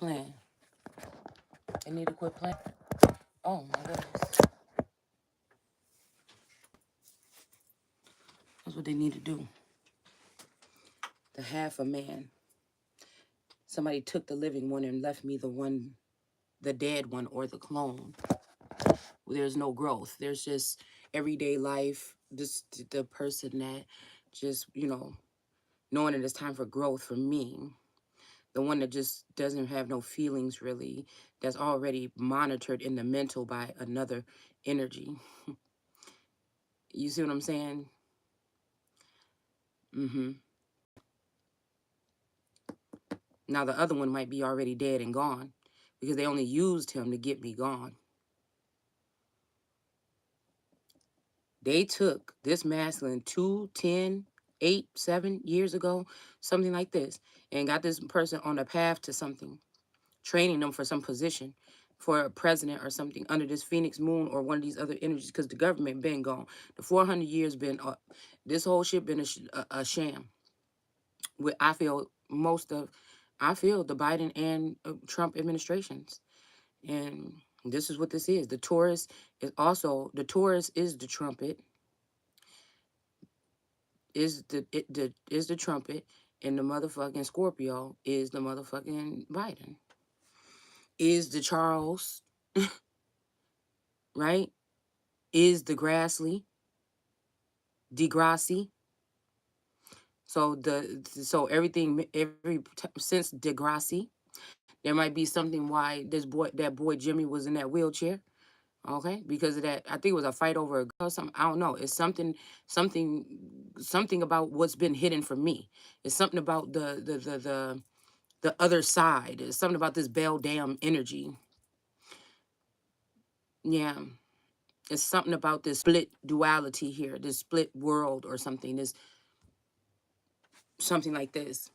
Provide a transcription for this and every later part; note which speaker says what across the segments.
Speaker 1: playing. They need to quit playing. Oh my goodness. That's what they need to do. The half a man. Somebody took the living one and left me the dead one, or the clone. There's no growth. There's just everyday life. Just the person that just, knowing that it's time for growth for me. The one that just doesn't have no feelings really, that's already monitored in the mental by another energy. You see what I'm saying? Now the other one might be already dead and gone because they only used him to get me gone. They took this masculine 2, 10, 8, 7 years ago, something like this, and got this person on a path to something, training them for some position, for a president or something under this Phoenix moon or one of these other energies, because the government been gone. The 400 years been, this whole shit been a sham. I feel the Biden and Trump administrations. And this is what this is. The Taurus is the trumpet, is the trumpet, and the motherfucking Scorpio is the motherfucking Biden. Is the Charles, right? Is the Grassley, Degrassi. So everything since Degrassi, there might be something why that boy Jimmy was in that wheelchair. Okay, because of that, I think it was a fight over a girl or something. I don't know. It's something about what's been hidden from me. It's something about the other side. It's something about this Bell Dam energy. Yeah, it's something about this split duality here, this split world or something. This something like this.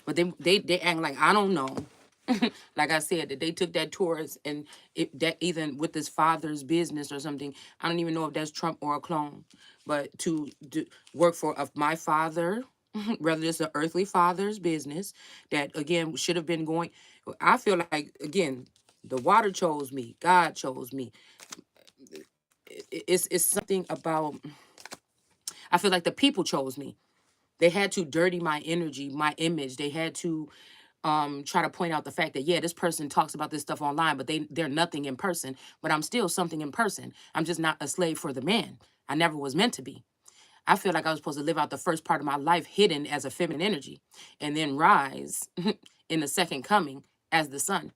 Speaker 1: But they act like I don't know. Like I said, that they took that Taurus and that even with his father's business or something. I don't even know if that's Trump or a clone, but to work for my father, rather it's an earthly father's business that again should have been going. I feel like again, the water chose me, God chose me. It's something about. I feel like the people chose me. They had to dirty my energy, my image. They had to try to point out the fact that, yeah, this person talks about this stuff online, but they're nothing in person. But I'm still something in person. I'm just not a slave for the man. I never was meant to be. I feel like I was supposed to live out the first part of my life hidden as a feminine energy and then rise in the second coming as the sun.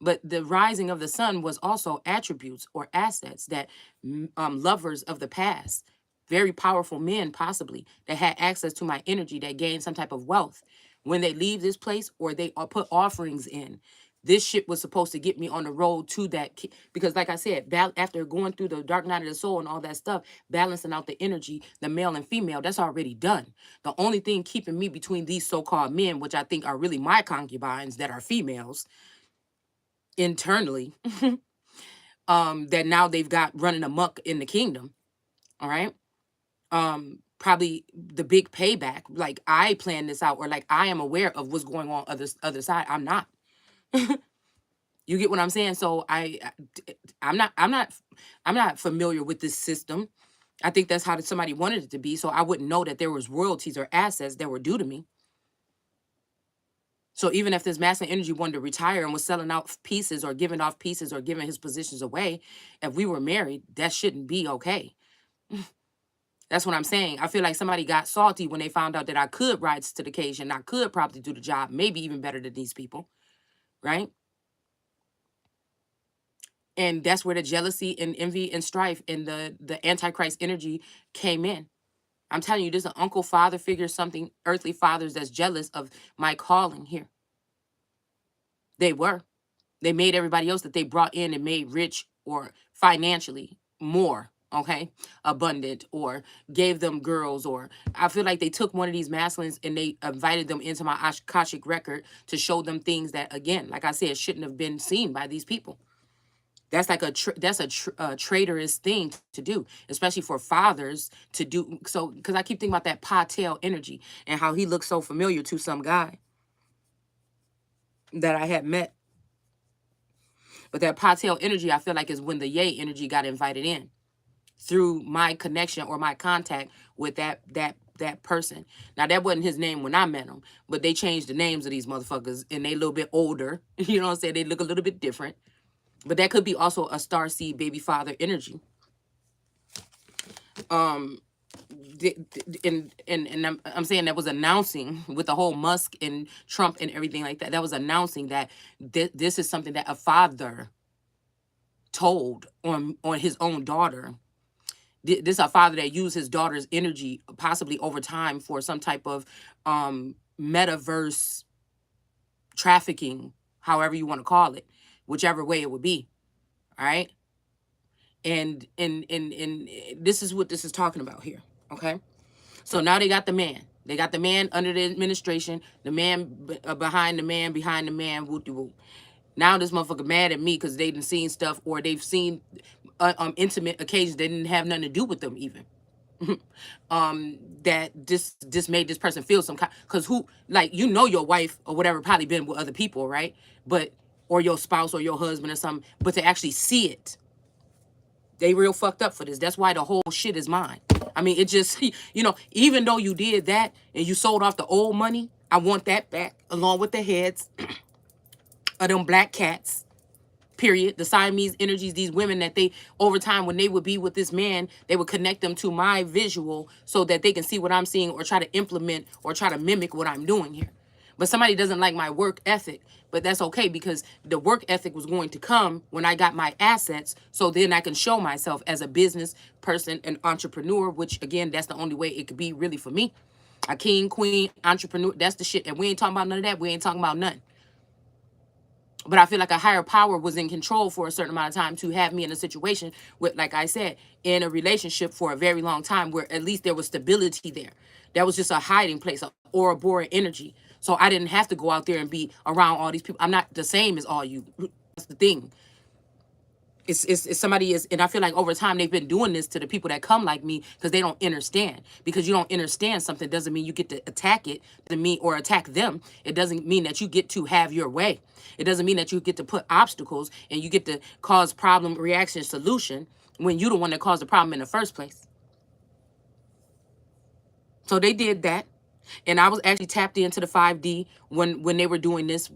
Speaker 1: But the rising of the sun was also attributes or assets that lovers of the past, very powerful men possibly, that had access to my energy, that gained some type of wealth. When they leave this place or they put offerings in, this shit was supposed to get me on the road to that. Because like I said, after going through the dark night of the soul and all that stuff, balancing out the energy, the male and female, that's already done. The only thing keeping me between these so-called men, which I think are really my concubines that are females, internally, that now they've got running amok in the kingdom. All right. Probably the big payback. Like I planned this out, or like I am aware of what's going on other side. I'm not. You get what I'm saying? So I'm not familiar with this system. I think that's how somebody wanted it to be. So I wouldn't know that there was royalties or assets that were due to me. So even if this masculine energy wanted to retire and was selling out pieces or giving off pieces or giving his positions away, if we were married, that shouldn't be okay. That's what I'm saying. I feel like somebody got salty when they found out that I could rise to the occasion. I could probably do the job, maybe even better than these people, right? And that's where the jealousy and envy and strife and the antichrist energy came in. I'm telling you, there's an uncle, father figure, something, earthly fathers that's jealous of my calling here. They were. They made everybody else that they brought in and made rich or financially more, okay, abundant, or gave them girls. Or I feel like they took one of these masculines and they invited them into my Akashic record to show them things that, again, like I said, shouldn't have been seen by these people. That's like a traitorous thing to do, especially for fathers to do. So, because I keep thinking about that Patel energy and how he looks so familiar to some guy that I had met. But that Patel energy, I feel like, is when the Yay energy got invited in through my connection or my contact with that person. Now that wasn't his name when I met him, but they changed the names of these motherfuckers and they a little bit older. You know what I'm saying? They look a little bit different. But that could be also a star seed baby father energy. And I'm saying that was announcing with the whole Musk and Trump and everything like that. That was announcing that this is something that a father told on his own daughter. This is a father that used his daughter's energy possibly over time for some type of metaverse trafficking, however you want to call it, whichever way it would be. All right. And this is what this is talking about here. Okay. So now they got the man. They got the man under the administration, the man behind the man, behind the man, whoop-de-whoop. Now this motherfucker mad at me because they done seen stuff or they've seen intimate occasions that didn't have nothing to do with them even. That this made this person feel some kind, because who, like, you know, your wife or whatever probably been with other people, right? But, or your spouse or your husband or something, but to actually see it, they real fucked up for this. That's why the whole shit is mine. I mean, it just, you know, even though you did that and you sold off the old money, I want that back along with the heads of them black cats. Period. The Siamese energies, these women that they, over time, when they would be with this man, they would connect them to my visual so that they can see what I'm seeing or try to implement or try to mimic what I'm doing here. But somebody doesn't like my work ethic, but that's okay because the work ethic was going to come when I got my assets. So then I can show myself as a business person, an entrepreneur, which again, that's the only way it could be really for me. A king, queen, entrepreneur, that's the shit. And we ain't talking about none of that. We ain't talking about nothing. But I feel like a higher power was in control for a certain amount of time to have me in a situation with, like I said, in a relationship for a very long time where at least there was stability there. That was just a hiding place, a Ouroboros energy. So I didn't have to go out there and be around all these people. I'm not the same as all you. That's the thing. It's somebody is, and I feel like over time they've been doing this to the people that come like me because they don't understand. Because you don't understand something doesn't mean you get to attack it, doesn't mean, or attack them. It doesn't mean that you get to have your way. It doesn't mean that you get to put obstacles and you get to cause problem, reaction, solution when you're the one that caused the problem in the first place. So they did that. And I was actually tapped into the 5D when they were doing this,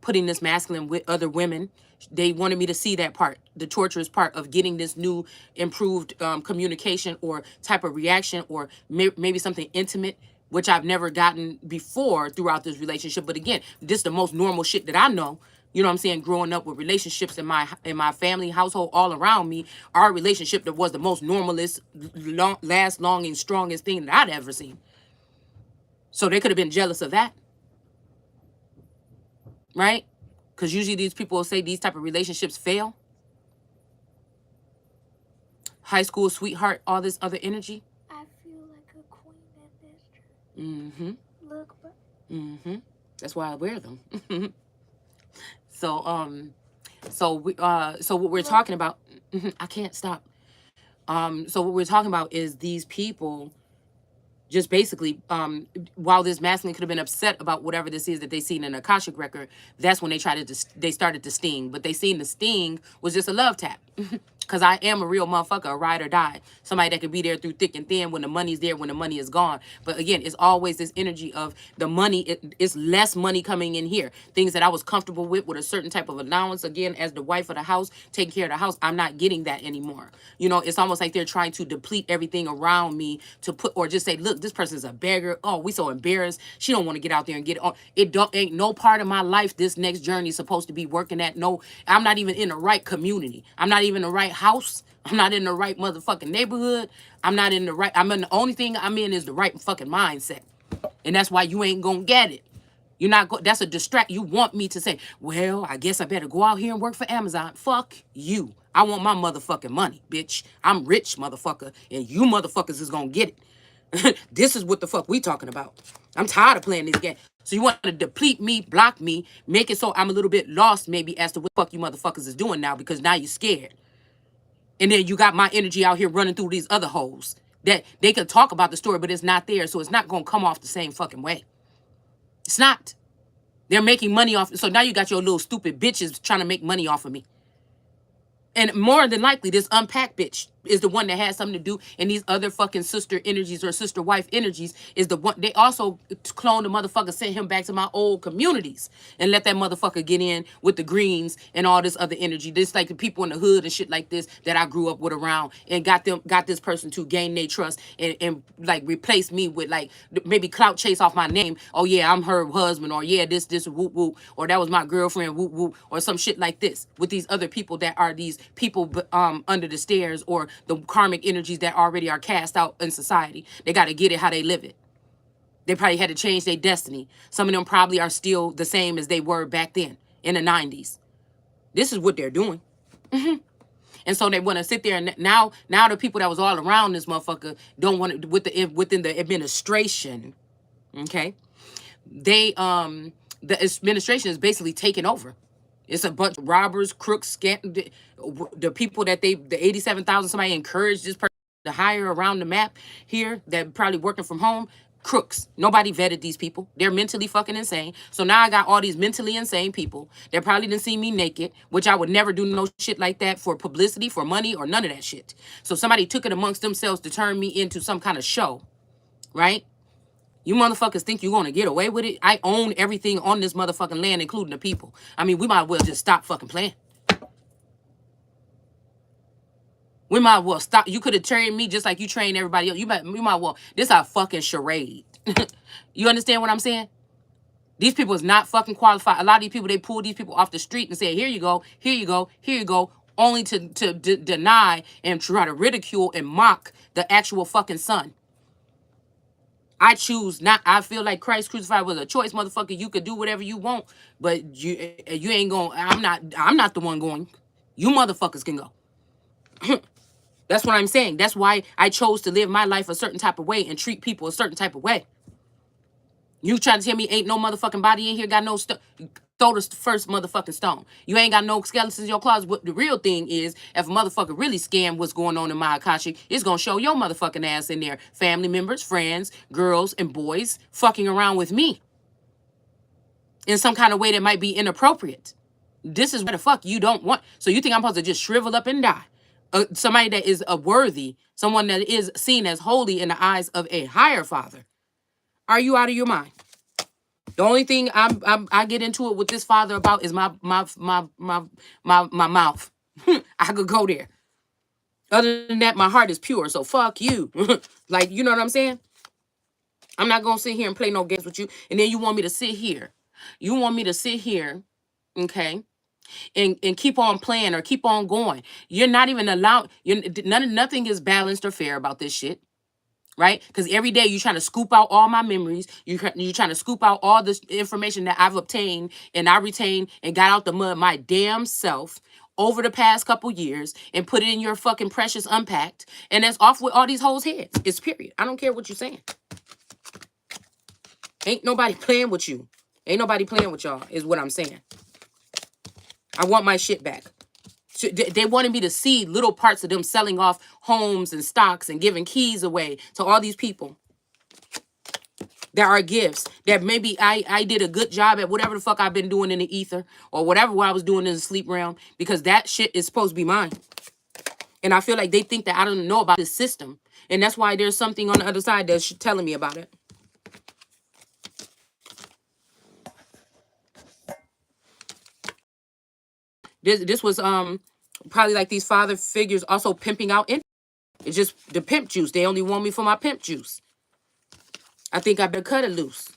Speaker 1: putting this masculine with other women. They wanted me to see that part, the torturous part of getting this new improved communication or type of reaction or maybe something intimate, which I've never gotten before throughout this relationship. But again, this is the most normal shit that I know. You know what I'm saying? Growing up with relationships in my family, household, all around me, our relationship that was the most normalest, last longing, strongest thing that I'd ever seen. So they could have been jealous of that, right? Because usually these people will say these type of relationships fail. High school sweetheart, all this other energy.
Speaker 2: I feel like a queen at this church.
Speaker 1: Mm-hmm.
Speaker 2: Look, but.
Speaker 1: Mm-hmm. That's why I wear them. So so what we're talking about, I can't stop. So what we're talking about is these people just basically, while this masculine could have been upset about whatever this is that they seen in an Akashic record, that's when they started to sting. But they seen the sting was just a love tap. Because I am a real motherfucker, a ride or die. Somebody that can be there through thick and thin when the money's there, when the money is gone. But again, it's always this energy of the money. It's less money coming in here. Things that I was comfortable with a certain type of allowance. Again, as the wife of the house, taking care of the house, I'm not getting that anymore. You know, it's almost like they're trying to deplete everything around me to put, or just say, look, this person's a beggar. Oh, we so embarrassed. She don't want to get out there and get it on. Ain't no part of my life this next journey is supposed to be working at. No, I'm not even in the right community. I'm not even in the right house. I'm not in the right motherfucking neighborhood. I'm not in the right, the only thing I'm in is the right fucking mindset. And that's why you ain't gonna get it. You're not that's a distract. You want me to say, well, I guess I better go out here and work for Amazon. Fuck you. I want my motherfucking money, bitch. I'm rich, motherfucker. And you motherfuckers is gonna get it. This is what the fuck we talking about. I'm tired of playing this game. So you want to deplete me, block me, make it so I'm a little bit lost maybe as to what the fuck you motherfuckers is doing now because now you're scared. And then you got my energy out here running through these other hoes that they can talk about the story, but it's not there. So it's not going to come off the same fucking way. It's not. They're making money off. So now you got your little stupid bitches trying to make money off of me. And more than likely, this unpacked bitch is the one that has something to do. And these other fucking sister energies or sister wife energies is the one. They also cloned the motherfucker, sent him back to my old communities and let that motherfucker get in with the greens and all this other energy. This like the people in the hood and shit like this that I grew up with around, and got this person to gain their trust and like replace me with like maybe clout chase off my name. Oh yeah, I'm her husband, or yeah, this whoop whoop, or that was my girlfriend, whoop whoop, or some shit like this with these other people that are these people under the stairs, or the karmic energies that already are cast out in society. They got to get it how they live it. They probably had to change their destiny. Some of them probably are still the same as they were back then in the 90s. This is what they're doing. And so they want to sit there, and now the people that was all around this motherfucker don't want to within the administration. Okay, the administration is basically taking over. It's a bunch of robbers, crooks, the people that the 87,000 somebody encouraged this person to hire around the map here that probably working from home. Crooks. Nobody vetted these people. They're mentally fucking insane. So now I got all these mentally insane people that probably didn't see me naked, which I would never do no shit like that for publicity, for money, or none of that shit. So somebody took it amongst themselves to turn me into some kind of show, right? You motherfuckers think you're going to get away with it? I own everything on this motherfucking land, including the people. I mean, we might as well just stop fucking playing. We might as well stop. You could have trained me just like you trained everybody else. We might as well. This is a fucking charade. You understand what I'm saying? These people is not fucking qualified. A lot of these people, they pull these people off the street and say, here you go, here you go, here you go, only to deny and try to ridicule and mock the actual fucking son. I choose not. I feel like Christ crucified was a choice, motherfucker. You could do whatever you want, but you ain't going. I'm not the one going. You motherfuckers can go. That's what I'm saying. That's why I chose to live my life a certain type of way and treat people a certain type of way. You trying to tell me ain't no motherfucking body in here got no throw the first motherfucking stone. You ain't got no skeletons in your closet. What the real thing is, if a motherfucker really scam what's going on in my Akashic, it's gonna show your motherfucking ass in there. Family members, friends, girls, and boys fucking around with me in some kind of way that might be inappropriate. This is what the fuck you don't want. So you think I'm supposed to just shrivel up and die? Somebody that is a worthy, someone that is seen as holy in the eyes of a higher father. Are you out of your mind? The only thing I get into it with this father about is my mouth. I could go there. Other than that, my heart is pure. So fuck you. Like, you know what I'm saying? I'm not gonna sit here and play no games with you. And then you want me to sit here. You want me to sit here, okay, and keep on playing or keep on going. You're not even allowed. Nothing is balanced or fair about this shit. Right? Because every day you're trying to scoop out all my memories. You're trying to scoop out all this information that I've obtained and I retained and got out the mud my damn self over the past couple years and put it in your fucking precious unpacked. And that's off with all these hoes' heads. It's period. I don't care what you're saying. Ain't nobody playing with you. Ain't nobody playing with y'all, is what I'm saying. I want my shit back. They wanted me to see little parts of them selling off homes and stocks and giving keys away to all these people. There are gifts that maybe I did a good job at whatever the fuck I've been doing in the ether or whatever I was doing in the sleep realm, because that shit is supposed to be mine. And I feel like they think that I don't know about this system. And that's why there's something on the other side that's telling me about it. This was probably like these father figures also pimping out in. It's just the pimp juice. They only want me for my pimp juice. I think I better cut it loose.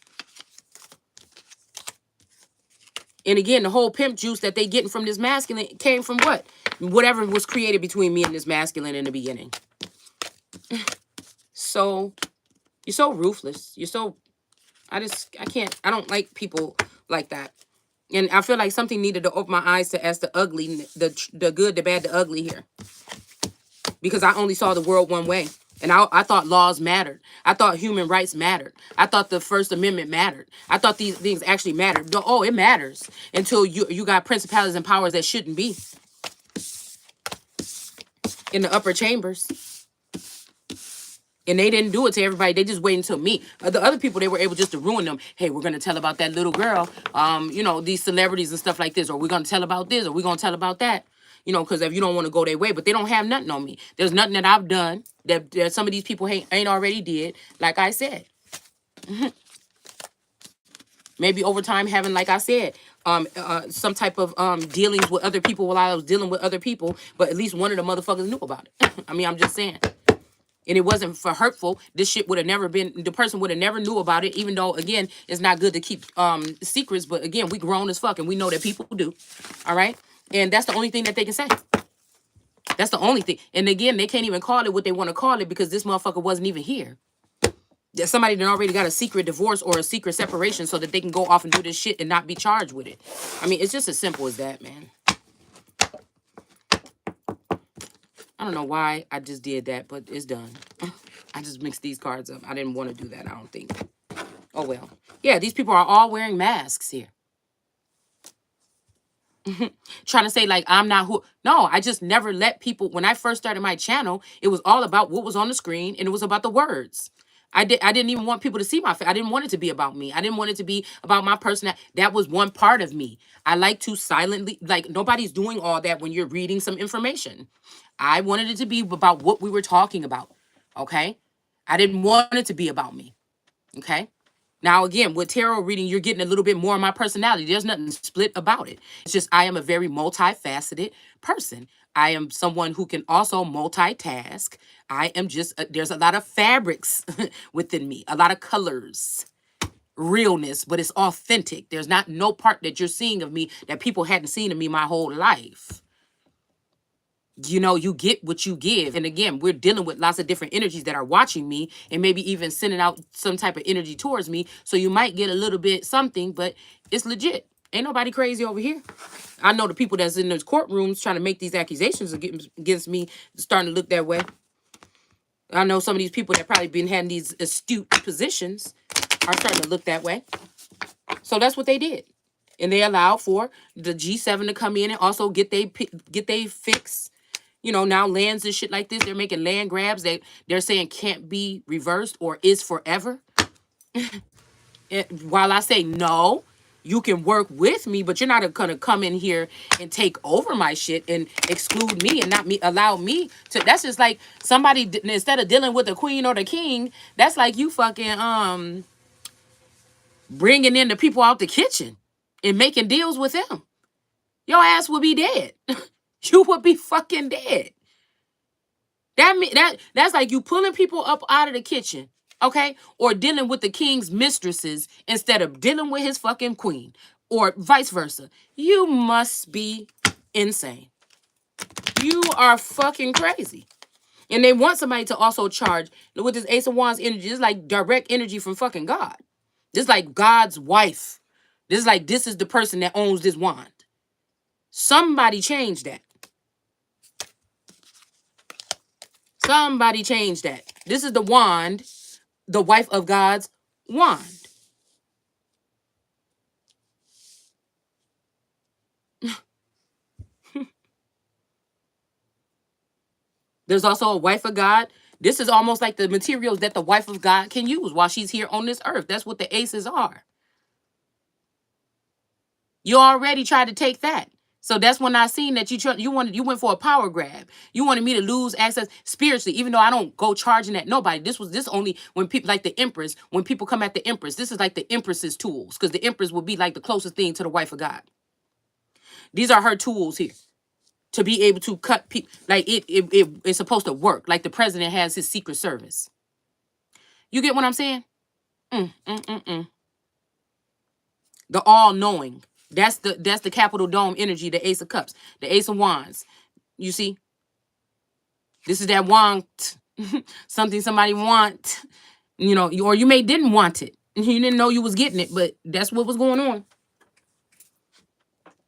Speaker 1: And again, the whole pimp juice that they getting from this masculine came from what? Whatever was created between me and this masculine in the beginning. So, you're so ruthless. You're so, I don't like people like that. And I feel like something needed to open my eyes to as the ugly, the good, the bad, the ugly here. Because I only saw the world one way. And I thought laws mattered. I thought human rights mattered. I thought the First Amendment mattered. I thought these things actually mattered. Oh, it matters. Until you got principalities and powers that shouldn't be in the upper chambers. And they didn't do it to everybody. They just waited until me. The other people, they were able just to ruin them. Hey, we're gonna tell about that little girl. You know, these celebrities and stuff like this, or we're gonna tell about this, or we're gonna tell about that. You know, because if you don't want to go their way, but they don't have nothing on me. There's nothing that I've done that some of these people ain't already did. Like I said, maybe over time having, like I said, some type of dealings with other people while I was dealing with other people, but at least one of the motherfuckers knew about it. I mean, I'm just saying. And it wasn't for hurtful. This shit would have never been, the person would have never knew about it, even though, again, it's not good to keep secrets. But again, we grown as fuck and we know that people do. All right. And that's the only thing that they can say. That's the only thing. And again, they can't even call it what they want to call it because this motherfucker wasn't even here. Somebody that already got a secret divorce or a secret separation so that they can go off and do this shit and not be charged with it. I mean, it's just as simple as that, man. I don't know why I just did that, but it's done. I just mixed these cards up. I didn't want to do that, I don't think. Oh, well. Yeah, these people are all wearing masks here. Trying to say, like, I'm not who. No, I just never let people. When I first started my channel, it was all about what was on the screen, and it was about the words. I didn't even want people to see my face. I didn't want it to be about me. I didn't want it to be about my personality. That was one part of me. I like to silently, like, nobody's doing all that when you're reading some information. I wanted it to be about what we were talking about. Okay? I didn't want it to be about me. Okay? Now, again, with tarot reading, you're getting a little bit more of my personality. There's nothing split about it. It's just I am a very multifaceted person. I am someone who can also multitask. I am just, there's a lot of fabrics within me, a lot of colors, realness, but it's authentic. There's not no part that you're seeing of me that people hadn't seen of me my whole life. You know, you get what you give. And again, we're dealing with lots of different energies that are watching me and maybe even sending out some type of energy towards me. So you might get a little bit something, but it's legit. Ain't nobody crazy over here. I know the people that's in those courtrooms trying to make these accusations against me starting to look that way. I know some of these people that probably been having these astute positions are starting to look that way. So that's what they did. And they allowed for the G7 to come in and also get they fix. You know, now lands and shit like this, they're making land grabs that they're saying can't be reversed or is forever. While I say no, you can work with me, but you're not gonna come in here and take over my shit and exclude me and not me allow me to. That's just like somebody instead of dealing with the queen or the king, that's like you fucking bringing in the people out the kitchen and making deals with them. Your ass would be dead. You would be fucking dead. That's like you pulling people up out of the kitchen, okay? Or dealing with the king's mistresses instead of dealing with his fucking queen. Or vice versa. You must be insane. You are fucking crazy. And they want somebody to also charge with this Ace of Wands energy. It's like direct energy from fucking God. This is like God's wife. This is like, this is the person that owns this wand. Somebody change that. Somebody change that. This is the wand, the wife of God's wand. There's also a wife of God. This is almost like the materials that the wife of God can use while she's here on this earth. That's what the aces are. You already tried to take that. So that's when I seen that you went for a power grab. You wanted me to lose access spiritually, even though I don't go charging at nobody. This only when people like the Empress, when people come at the Empress, this is like the Empress's tools, because the Empress would be like the closest thing to the wife of God. These are her tools here to be able to cut people. Like it's supposed to work. Like the president has his secret service. You get what I'm saying? The all-knowing. That's the capital dome energy, the Ace of Cups, the Ace of Wands. You see? This is that want. Something somebody want. You know, or you didn't want it. You didn't know you was getting it, but that's what was going on.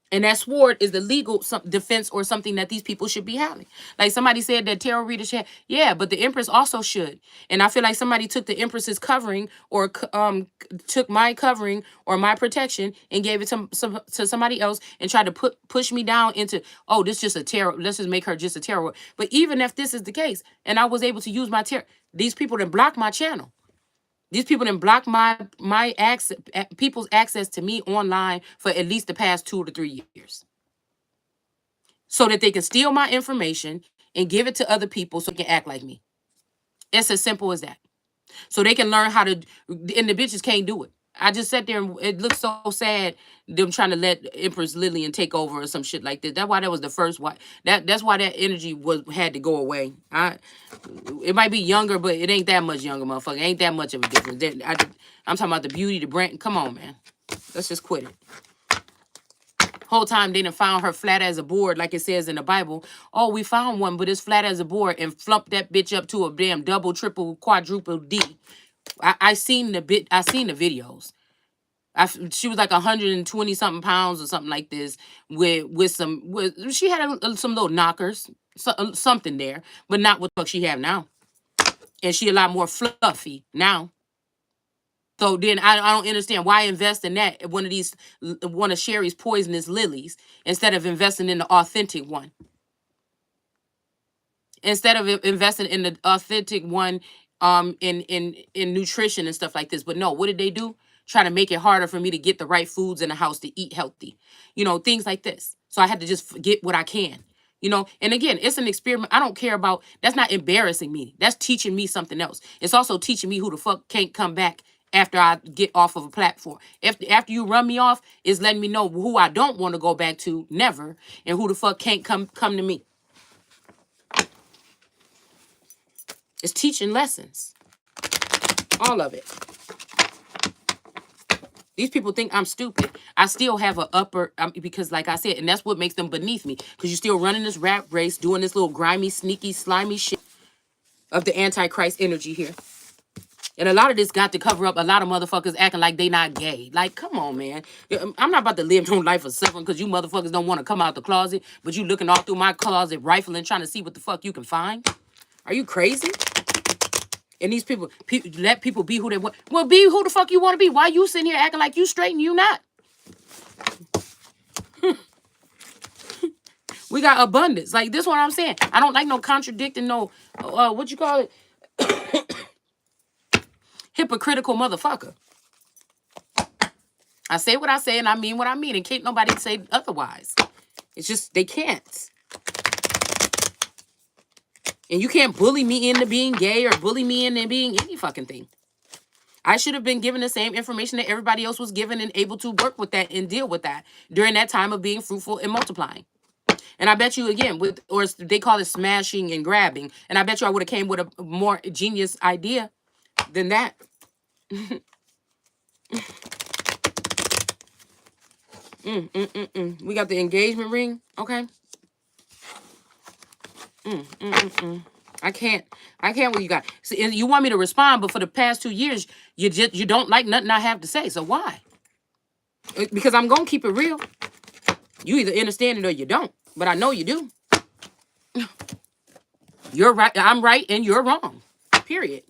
Speaker 1: And that sword is the legal defense or something that these people should be having. Like somebody said that tarot readers should. Yeah, but the Empress also should. And I feel like somebody took the Empress's covering or took my covering or my protection and gave it to somebody else and tried to push me down into, oh, this just a tarot. Let's just make her just a tarot. But even if this is the case, and I was able to use my tarot, these people didn't block my channel. These people didn't block my access, people's access to me online for at least the past 2 to 3 years, so that they can steal my information and give it to other people so they can act like me. It's as simple as that. So they can learn how to, and the bitches can't do it. I just sat there and it looks so sad them trying to let Empress Lillian take over or some shit like this. That's why that was the first why that's why that energy had to go away. It might be younger, but it ain't that much younger, motherfucker. It ain't that much of a difference. I'm talking about the beauty, the brand. Come on, man. Let's just quit it. Whole time they done found her flat as a board, like it says in the Bible. Oh, we found one, but it's flat as a board, and flump that bitch up to a damn double, triple, quadruple D. I seen the videos. She was like 120 something pounds or something like this with she had some little knockers, something there, but not what the fuck she have now. And she a lot more fluffy now. So then I don't understand why invest in that, one of Sherry's poisonous lilies, instead of investing in the authentic one. Instead of investing in the authentic one, in nutrition and stuff like this. But no, what did they do? Try to make it harder for me to get the right foods in the house to eat healthy, things like this. So I had to just get what I can, and again, it's an experiment. I don't care about, that's not embarrassing me. That's teaching me something else. It's also teaching me who the fuck can't come back after I get off of a platform. After you run me off, is letting me know who I don't want to go back to, never, and who the fuck can't come to me. It's teaching lessons. All of it. These people think I'm stupid. I still have an upper, because like I said, and that's what makes them beneath me. Because you're still running this rap race, doing this little grimy, sneaky, slimy shit of the Antichrist energy here. And a lot of this got to cover up a lot of motherfuckers acting like they not gay. Like, come on, man. I'm not about to live no life of suffering because you motherfuckers don't want to come out the closet, but you looking all through my closet, rifling, trying to see what the fuck you can find. Are you crazy? And these people let people be who they want. Well, be who the fuck you want to be. Why you sitting here acting like you straight and you not? We got abundance. Like, this what I'm saying. I don't like no contradicting, no, what you call it? Hypocritical motherfucker. I say what I say and I mean what I mean. And can't nobody say otherwise. It's just, they can't. And you can't bully me into being gay or bully me into being any fucking thing. I should have been given the same information that everybody else was given and able to work with that and deal with that during that time of being fruitful and multiplying. And I bet you, again, or they call it smashing and grabbing. And I bet you I would have came with a more genius idea than that. We got the engagement ring. Okay. I can't what you got. See, you want me to respond, but for the past 2 years, you don't like nothing I have to say. So why? Because I'm gonna keep it real. You either understand it or you don't. But I know you do. You're right. I'm right and you're wrong. Period.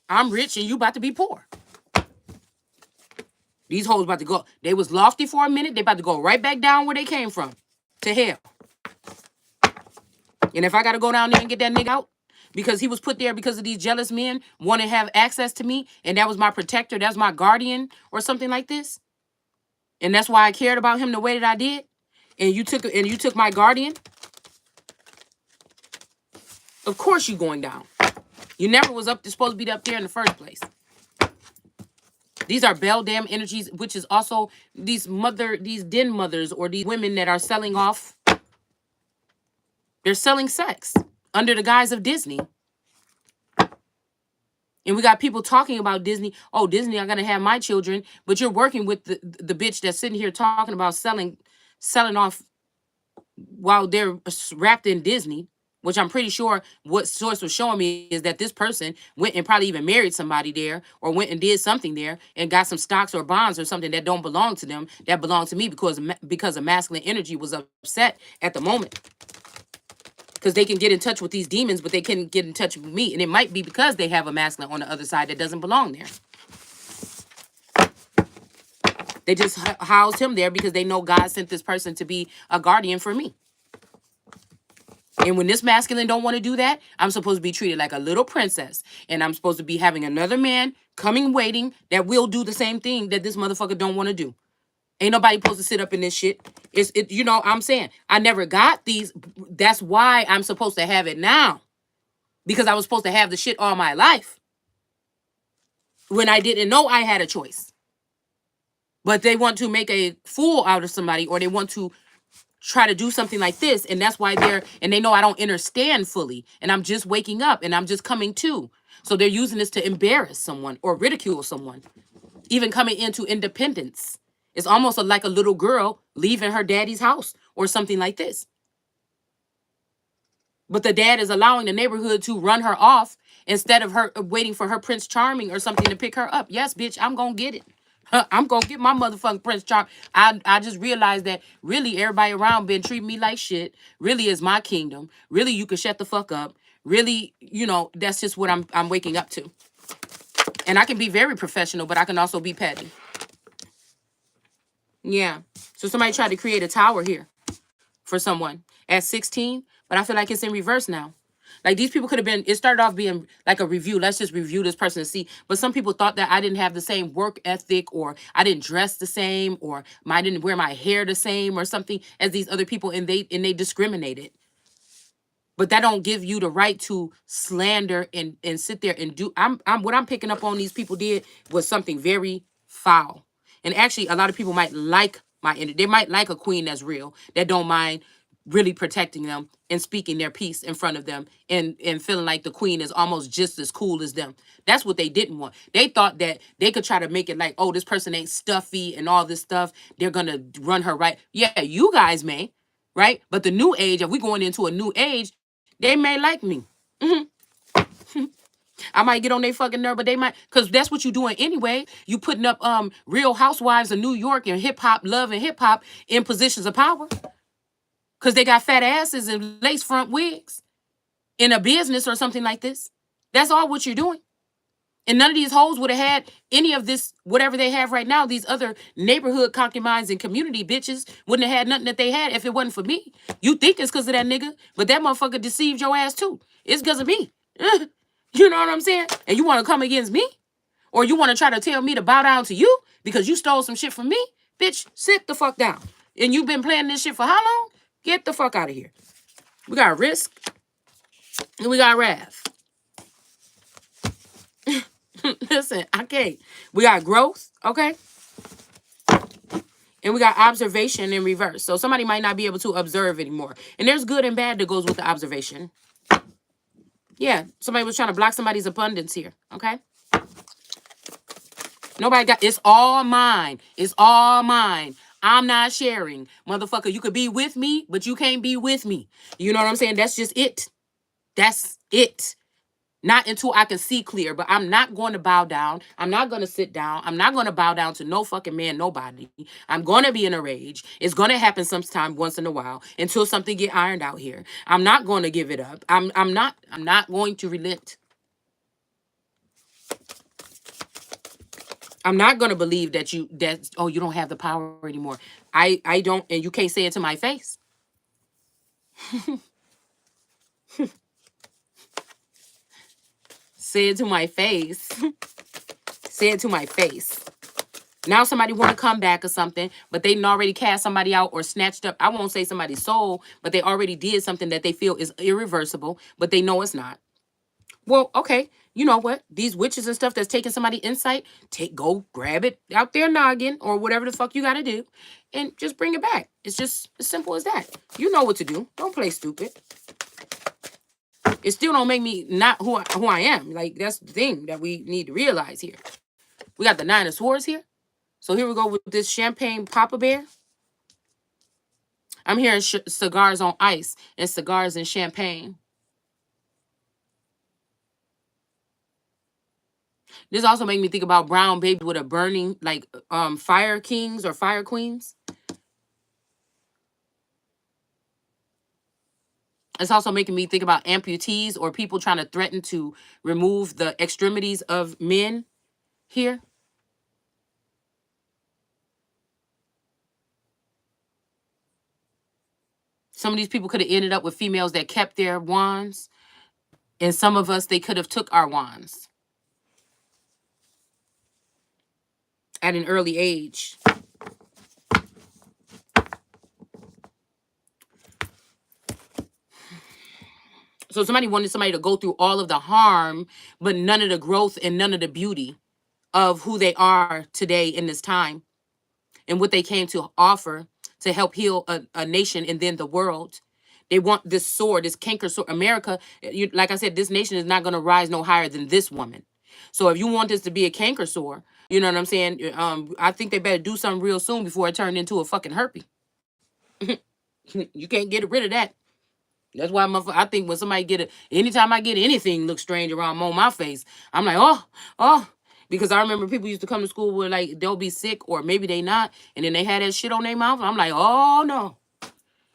Speaker 1: I'm rich and you about to be poor. These hoes about to go. They was lofty for a minute. They about to go right back down where they came from. To hell. And if I got to go down there and get that nigga out, because he was put there because of these jealous men want to have access to me, and that was my protector, that's my guardian, or something like this, and that's why I cared about him the way that I did, and you took my guardian, of course you going down. You never was supposed to be up there in the first place. These are beldam energies, which is also these den mothers, or these women that are selling off. They're selling sex under the guise of Disney. And we got people talking about Disney. Oh, Disney, I'm going to have my children. But you're working with the bitch that's sitting here talking about selling off while they're wrapped in Disney. which I'm pretty sure what source was showing me is that this person went and probably even married somebody there or went and did something there and got some stocks or bonds or something that don't belong to them, that belong to me because of masculine energy was upset at the moment. Because they can get in touch with these demons, but they can't get in touch with me. And it might be because they have a masculine on the other side that doesn't belong there. They just housed him there because they know God sent this person to be a guardian for me. And when this masculine don't want to do that, I'm supposed to be treated like a little princess. And I'm supposed to be having another man coming waiting that will do the same thing that this motherfucker don't want to do. Ain't nobody supposed to sit up in this shit. I'm saying I never got these. That's why I'm supposed to have it now. Because I was supposed to have the shit all my life. When I didn't know I had a choice. But they want to make a fool out of somebody, or they want to try to do something like this, and that's why they know I don't understand fully, and I'm just waking up and I'm just coming to. So they're using this to embarrass someone or ridicule someone, even coming into independence. It's almost like a little girl leaving her daddy's house or something like this. But the dad is allowing the neighborhood to run her off instead of her waiting for her Prince Charming or something to pick her up. Yes, bitch, I'm gonna get it. I'm gonna get my motherfucking Prince Charm. I just realized that really everybody around been treating me like shit. Really is my kingdom. Really, you can shut the fuck up. Really, that's just what I'm waking up to. And I can be very professional, but I can also be petty. Yeah. So somebody tried to create a tower here for someone at 16, but I feel like it's in reverse now. Like these people could have been, it started off being like a review. Let's just review this person and see. But some people thought that I didn't have the same work ethic, or I didn't dress the same, or I didn't wear my hair the same or something as these other people, and they discriminated. But that don't give you the right to slander and sit there and do. I'm what I'm picking up on these people did was something very foul. And actually, a lot of people might like my energy. They might like a queen that's real, that don't mind really protecting them and speaking their piece in front of them, and feeling like the queen is almost just as cool as them. That's what they didn't want. They thought that they could try to make it like, oh, this person ain't stuffy and all this stuff. They're gonna run her right. Yeah, you guys may, right? But the new age, if we going into a new age, they may like me. I might get on their fucking nerve, but they might, because that's what you doing anyway. You putting up Real Housewives of New York and hip hop, love and hip hop in positions of power. Because they got fat asses and lace front wigs in a business or something like this. That's all what you're doing. And none of these hoes would have had any of this, whatever they have right now. These other neighborhood concubines and community bitches wouldn't have had nothing that they had if it wasn't for me. You think it's because of that nigga, but that motherfucker deceived your ass too. It's because of me. You know what I'm saying? And you want to come against me? Or you want to try to tell me to bow down to you because you stole some shit from me? Bitch, sit the fuck down. And you've been playing this shit for how long? Get the fuck out of here. We got Risk and we got Wrath. Listen, okay. We got Growth, okay? And we got Observation in reverse. So somebody might not be able to observe anymore. And there's good and bad that goes with the observation. Yeah, somebody was trying to block somebody's abundance here, okay? Nobody got, it's all mine. It's all mine. I'm not sharing. Motherfucker, you could be with me, but you can't be with me. You know what I'm saying? That's just it. That's it. Not until I can see clear, but I'm not going to bow down. I'm not going to sit down. I'm not going to bow down to no fucking man, nobody. I'm going to be in a rage. It's going to happen sometime once in a while until something get ironed out here. I'm not going to give it up. I'm not going to relent. I'm not going to believe that you don't have the power anymore. I don't, and you can't say it to my face. Say it to my face. Say it to my face. Now somebody want to come back or something, but they already cast somebody out or snatched up. I won't say somebody's soul, but they already did something that they feel is irreversible, but they know it's not. Well, okay, you know what? These witches and stuff that's taking somebody insight, go grab it out their noggin or whatever the fuck you got to do and just bring it back. It's just as simple as that. You know what to do. Don't play stupid. It still don't make me not who I am. Like, that's the thing that we need to realize here. We got the Nine of Swords here. So here we go with this Champagne Papa Bear. I'm hearing cigars on ice and cigars and champagne. This also made me think about brown babies with a burning, like fire kings or fire queens. It's also making me think about amputees or people trying to threaten to remove the extremities of men here. Some of these people could have ended up with females that kept their wands, and some of us, they could have took our wands at an early age. So somebody wanted somebody to go through all of the harm, but none of the growth and none of the beauty of who they are today in this time and what they came to offer to help heal a nation and then the world. They want this sword, this canker sword. America, like I said, this nation is not going to rise no higher than this woman. So if you want this to be a canker sore, you know what I'm saying? I think they better do something real soon before it turned into a fucking herpes. You can't get rid of that. That's why I think when somebody anytime I get anything look strange around on my face, I'm like, oh. Because I remember people used to come to school where like they'll be sick or maybe they not, and then they had that shit on their mouth. I'm like, oh no.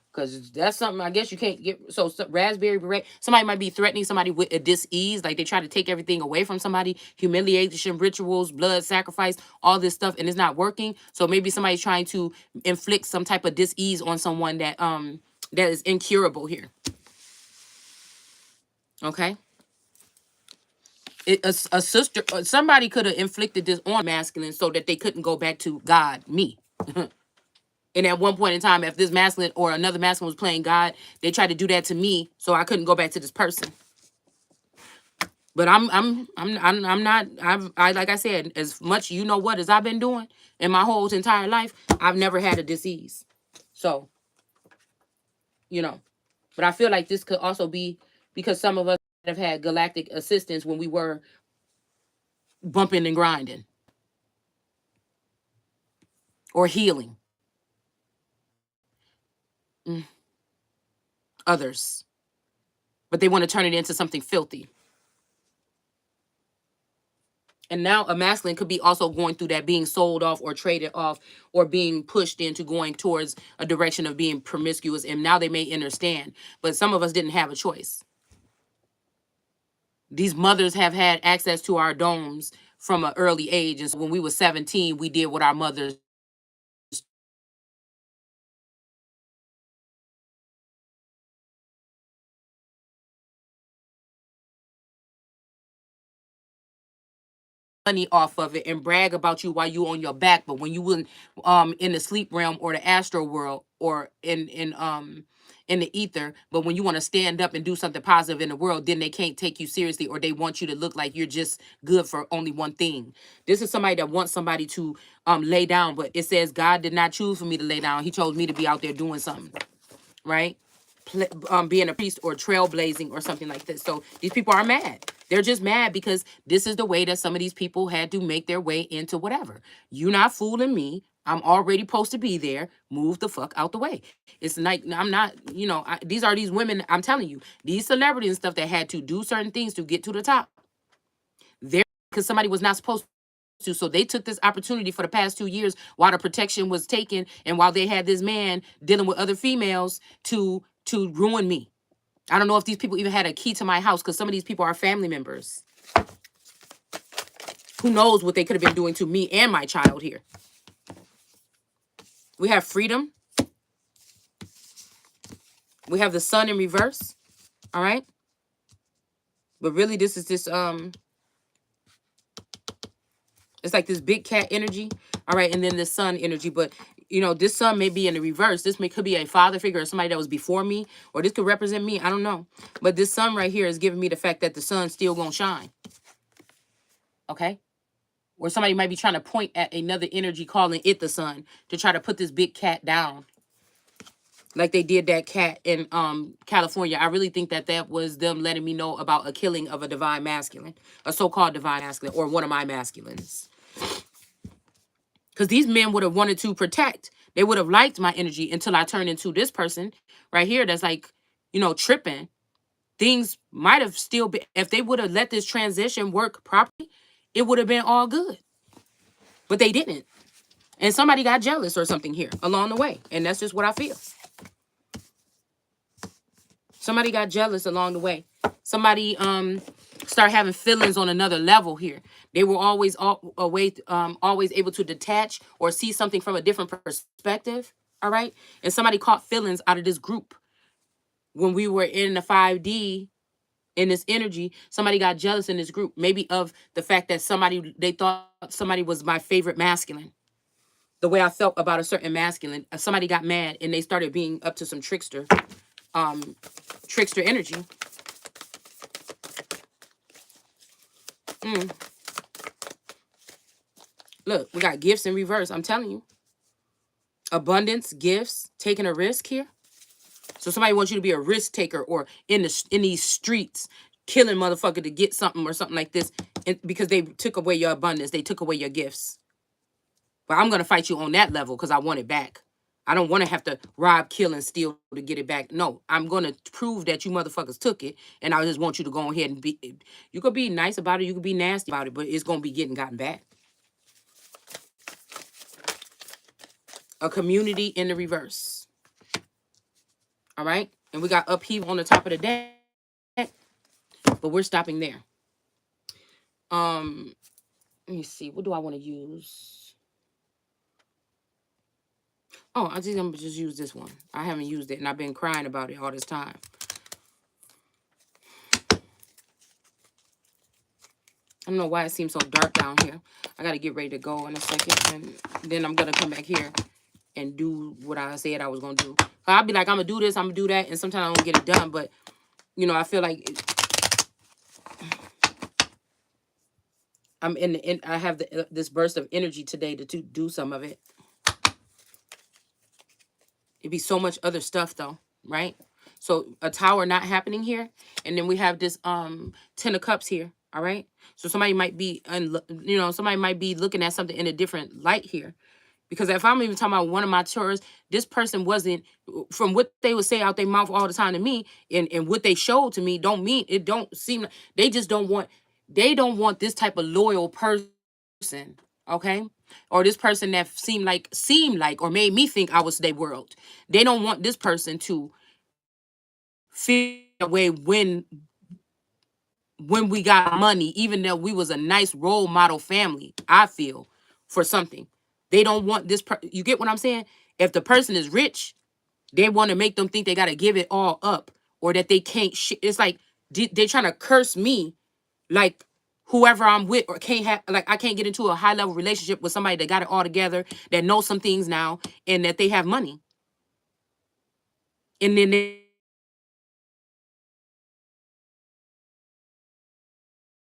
Speaker 1: Because that's something I guess you can't get. So raspberry beret, somebody might be threatening somebody with a dis-ease, like they try to take everything away from somebody, humiliation, rituals, blood sacrifice, all this stuff, and it's not working. So maybe somebody's trying to inflict some type of dis-ease on someone that is incurable here. Okay. A sister, somebody could have inflicted this on masculine so that they couldn't go back to God, me. And at one point in time, if this masculine or another masculine was playing God, they tried to do that to me, so I couldn't go back to this person. But I'm not. I like I said, as much as I've been doing in my whole entire life, I've never had a disease. So, but I feel like this could also be because some of us have had galactic assistance when we were bumping and grinding or healing others, but they want to turn it into something filthy. And now a masculine could be also going through that, being sold off or traded off or being pushed into going towards a direction of being promiscuous. And now they may understand, but some of us didn't have a choice. These mothers have had access to our domes from an early age. And so when we were 17, we did what our mothers money off of it and brag about you while you on your back, but when you wouldn't in the sleep realm or the astral world or in the ether, but when you want to stand up and do something positive in the world, then they can't take you seriously or they want you to look like you're just good for only one thing. This is somebody that wants somebody to lay down, but it says God did not choose for me to lay down. He chose me to be out there doing something, right? Being a priest or trailblazing or something like this. So these people are mad. They're just mad because this is the way that some of these people had to make their way into whatever. You're not fooling me. I'm already supposed to be there. Move the fuck out the way. It's like, I'm not, these are these women, I'm telling you, these celebrities and stuff that had to do certain things to get to the top. They're because somebody was not supposed to. So they took this opportunity for the past 2 years while the protection was taken and while they had this man dealing with other females to ruin me. I don't know if these people even had a key to my house because some of these people are family members. Who knows what they could have been doing to me and my child here. We have freedom. We have the sun in reverse. All right. But really, this is this it's like this big cat energy. All right, and then the sun energy. But this sun may be in the reverse. This could be a father figure or somebody that was before me, or this could represent me. I don't know. But this sun right here is giving me the fact that the sun's still gonna shine. Okay? Or somebody might be trying to point at another energy, calling it the sun, to try to put this big cat down. Like they did that cat in California. I really think that was them letting me know about a killing of a divine masculine, a so-called divine masculine, or one of my masculines. Because these men would have wanted to protect. They would have liked my energy until I turned into this person right here that's like, tripping. Things might have still been, if they would have let this transition work properly, it would have been all good. But they didn't. And somebody got jealous or something here along the way. And that's just what I feel. Somebody got jealous along the way. Somebody started having feelings on another level here. They were always always able to detach or see something from a different perspective. All right. And somebody caught feelings out of this group. When we were in the 5D, in this energy, somebody got jealous in this group, maybe of the fact that they thought somebody was my favorite masculine. The way I felt about a certain masculine, somebody got mad and they started being up to some trickster energy. Look, we got gifts in reverse. I'm telling you, abundance, gifts, taking a risk here. So somebody wants you to be a risk taker, or in these streets, killing motherfucker to get something or something like this, because they took away your abundance, they took away your gifts. But I'm gonna fight you on that level because I want it back. I don't want to have to rob, kill, and steal to get it back. No, I'm gonna prove that you motherfuckers took it, and I just want you to go ahead and be. You could be nice about it, you could be nasty about it, but it's gonna be gotten back. A community in the reverse. All right, and we got upheaval on the top of the deck, but we're stopping there. Let me see. What do I want to use? Oh, I think I'm gonna just use this one. I haven't used it, and I've been crying about it all this time. I don't know why it seems so dark down here. I got to get ready to go in a second, and then I'm going to come back here and do what I said I was going to do. I'll be like, I'm going to do this, I'm going to do that, and sometimes I don't get it done, but, you know, I feel like I'm I have this burst of energy today to do some of it. It'd be so much other stuff, though, right? So a tower not happening here, and then we have this 10 of cups here, all right? So somebody might be, somebody might be looking at something in a different light here. Because if I'm even talking about one of my tourists, this person wasn't, from what they would say out their mouth all the time to me, and what they showed to me, don't seem like, they don't want this type of loyal person, okay? Or this person that seemed like, or made me think I was their world. They don't want this person to feel that way when we got money, even though we was a nice role model family, I feel, for something. They don't want this, you get what I'm saying? If the person is rich, they want to make them think they got to give it all up, or that they can't, it's like, they're trying to curse me, like, whoever I'm with, or can't have, like, I can't get into a high level relationship with somebody that got it all together, that knows some things now, and that they have money. And then they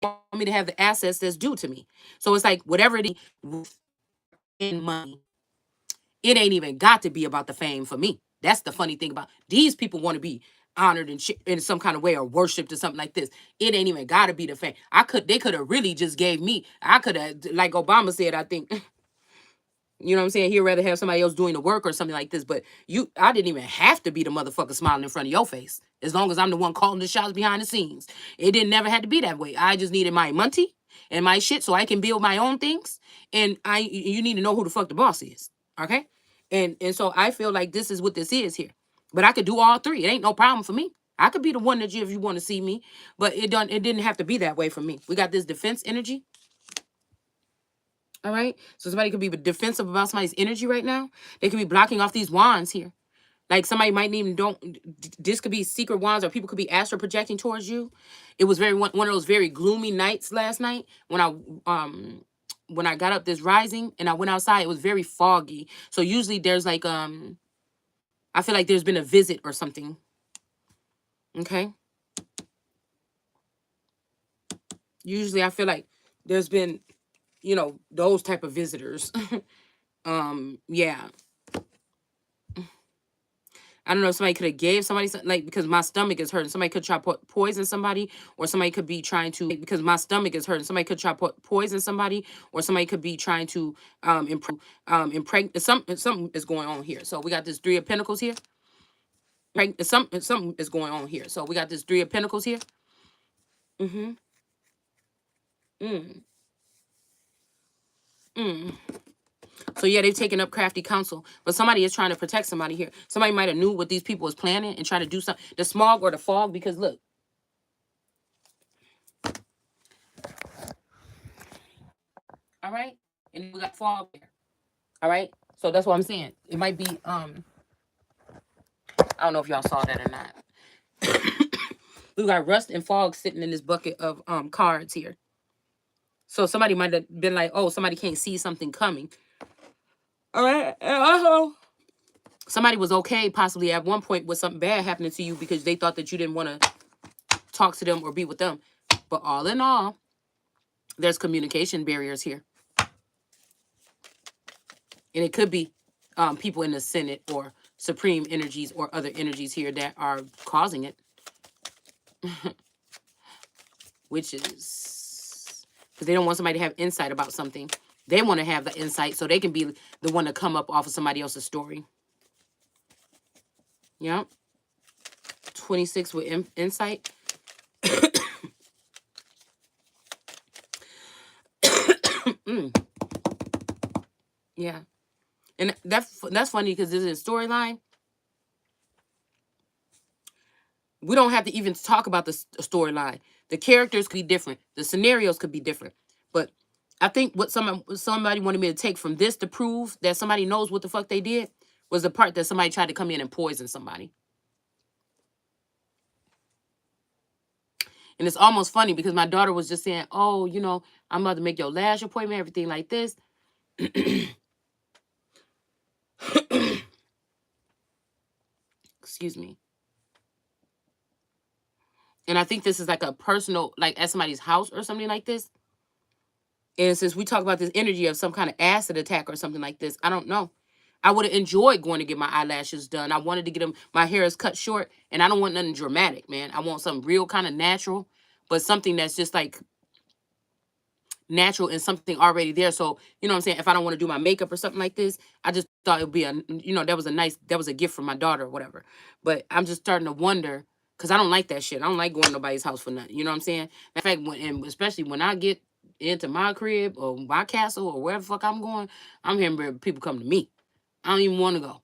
Speaker 1: want me to have the assets that's due to me. So it's like, whatever it is, in money, it ain't even got to be about the fame for me. That's the funny thing about these people, want to be honored and in some kind of way, or worshipped or something like this. It ain't even got to be the fame. They could have really just gave me. I could have, like Obama said, I think, you know what I'm saying? He'd rather have somebody else doing the work or something like this. But I didn't even have to be the motherfucker smiling in front of your face. As long as I'm the one calling the shots behind the scenes. It didn't never had to be that way. I just needed my money and my shit so I can build my own things. And you need to know who the fuck the boss is. Okay? And so I feel like this is what this is here. But I could do all three. It ain't no problem for me. I could be the one that if you want to see me. But it didn't have to be that way for me. We got this defense energy. All right. So somebody could be defensive about somebody's energy right now. They could be blocking off these wands here. Like somebody might even this could be secret wands, or people could be astral projecting towards you. It was one of those very gloomy nights last night when I got up this rising and I went outside. It was very foggy. So usually there's like, I feel like there's been a visit or something. Okay. Usually I feel like there's been, those type of visitors. Yeah. I don't know if somebody could have gave somebody something, like, because my stomach is hurting. Somebody could try to poison somebody, or somebody could be trying to, because my stomach is hurting. Somebody could try to poison somebody, or somebody could be trying to impregnate. Something is going on here. So we got this 3 of Pentacles here. Something is going on here. So we got this 3 of Pentacles here. Mm-hmm. Mm. Mm. So yeah, they've taken up crafty counsel, but somebody is trying to protect somebody here. Somebody might have knew what these people was planning and try to do something. The smog or the fog, because look, all right, and we got fog here. All right, so that's what I'm saying. It might be I don't know if y'all saw that or not. We got rust and fog sitting in this bucket of cards here. So somebody might have been like, oh, somebody can't see something coming. All right. Somebody was okay possibly at one point with something bad happening to you because they thought that you didn't want to talk to them or be with them. But all in all, there's communication barriers here. And it could be people in the Senate or supreme energies or other energies here that are causing it. Which is because they don't want somebody to have insight about something. They want to have the insight so they can be the one to come up off of somebody else's story. Yeah. 26 with insight. Yeah. And that's funny because this is a storyline. We don't have to even talk about the storyline. The characters could be different. The scenarios could be different. But I think what somebody wanted me to take from this to prove that somebody knows what the fuck they did was the part that somebody tried to come in and poison somebody. And it's almost funny because my daughter was just saying, oh, you know, I'm about to make your lash appointment, everything like this. Excuse me. And I think this is like a personal, like at somebody's house or something like this. And since we talk about this energy of some kind of acid attack or something like this, I don't know. I would have enjoyed going to get my eyelashes done. I wanted to get them, my hair is cut short, and I don't want nothing dramatic, man. I want something real kind of natural, but something that's just like natural and something already there. So, you know what I'm saying? If I don't want to do my makeup or something like this, I just thought it would be that was a gift from my daughter or whatever. But I'm just starting to wonder because I don't like that shit. I don't like going to nobody's house for nothing. You know what I'm saying? In fact, and especially when I get into my crib or my castle or wherever the fuck I'm going, I'm hearing people come to me. I don't even want to go.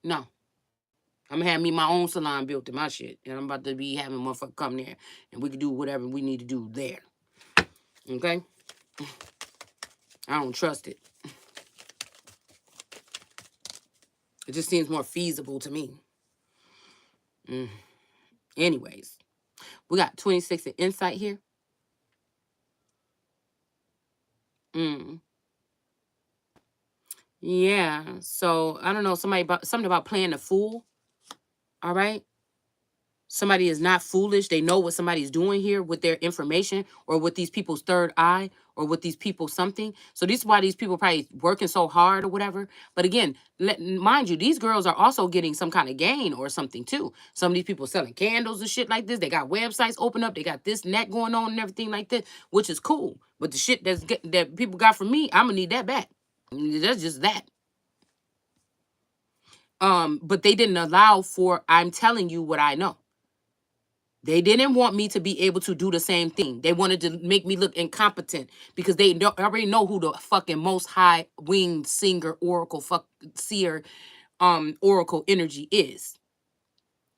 Speaker 1: No. I'm gonna have me my own salon built to my shit. And I'm about to be having motherfucker come there and we can do whatever we need to do there. Okay? I don't trust it. It just seems more feasible to me. Anyways, we got 26 in insight here. Yeah. So I don't know. Something about playing the fool. All right. Somebody is not foolish. They know what somebody's doing here with their information or with these people's third eye or with these people something. So this is why these people probably working so hard or whatever. But again, mind you, these girls are also getting some kind of gain or something too. Some of these people selling candles and shit like this. They got websites open up. They got this and that going on and everything like that, which is cool. But the shit that people got from me, I'm gonna need that back. That's just that. But they didn't allow for I'm telling you what I know. They didn't want me to be able to do the same thing. They wanted to make me look incompetent because they already know who the fucking most high winged singer oracle seer oracle energy is.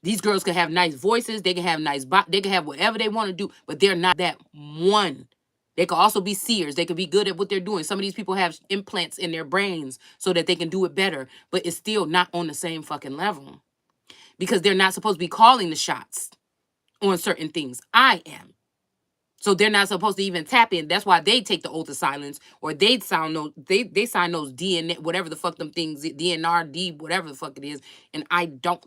Speaker 1: These girls can have nice voices, they can have they can have whatever they want to do, but they're not that one. They could also be seers. They could be good at what they're doing. Some of these people have implants in their brains so that they can do it better, but it's still not on the same fucking level because they're not supposed to be calling the shots on certain things. I am. So they're not supposed to even tap in. That's why they take the oath of silence or they sign those DNA, whatever the fuck them things, DNRD, whatever the fuck it is. And I don't.